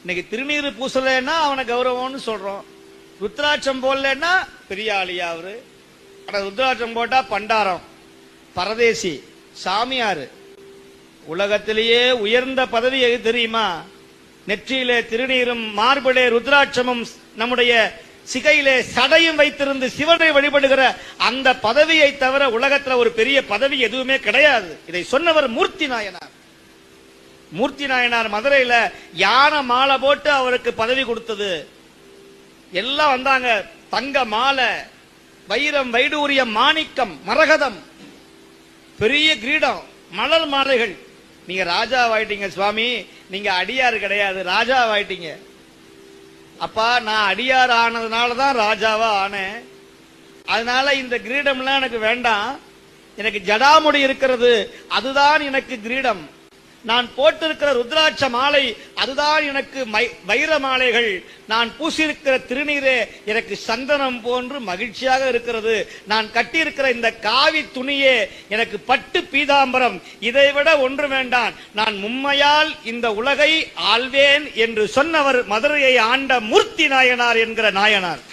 இன்னைக்கு திருநீர் பூசலன்னா அவனை கௌரவம்னு சொல்றோம். ருத்ராட்சம் போடலன்னா பெரிய ஆளியா அவரு. ஆனா ருத்ராட்சம் போட்டா பண்டாரம், பரதேசி, சாமியாரு. உலகத்திலேயே உயர்ந்த பதவி எது தெரியுமா? நெற்றியிலே திருநீரும் மார்பிலே ருத்ராட்சமும் நம்முடைய சிகையிலே சடையும் வைத்திருந்து சிவனை வழிபடுகிற அந்த பதவியை தவிர உலகத்துல ஒரு பெரிய பதவி எதுவுமே கிடையாது. இதை சொன்னவர் மூர்த்தி நாயனார். மூர்த்தி நாயனார் மதுரையில யானை மாலை போட்டு அவருக்கு பதவி கொடுத்தது. எல்லாம் வந்தாங்க. தங்க மாலை, வைரம், வைடூரியம், மாணிக்கம், மரகதம், பெரிய கிரீடம், மலர் மாலைகள். நீங்க ராஜாவாயிட்டீங்க சுவாமி, நீங்க அடியார் கிடையாது, ராஜாவாயிட்டீங்க. அப்பா நான் அடியார் ஆனதுனாலதான் ராஜாவா ஆனேன். அதனால இந்த கிரீடம்லாம் எனக்கு வேண்டாம். எனக்கு ஜடாமுடி இருக்கிறது, அதுதான் எனக்கு கிரீடம். நான் போட்டிருக்கிற ருத்ராட்ச மாலை அதுதான் எனக்கு வைர மாலைகள். நான் பூசியிருக்கிற திருநீரே எனக்கு சந்தனம் போன்று மகிழ்ச்சியாக இருக்கிறது. நான் கட்டியிருக்கிற இந்த காவி துணியே எனக்கு பட்டு பீதாம்பரம். இதைவிட ஒன்று வேண்டாம். நான் மும்மையால் இந்த உலகை ஆள்வேன் என்று சொன்னவர் மதுரையை ஆண்ட மூர்த்தி நாயனார் என்கிற நாயனார்.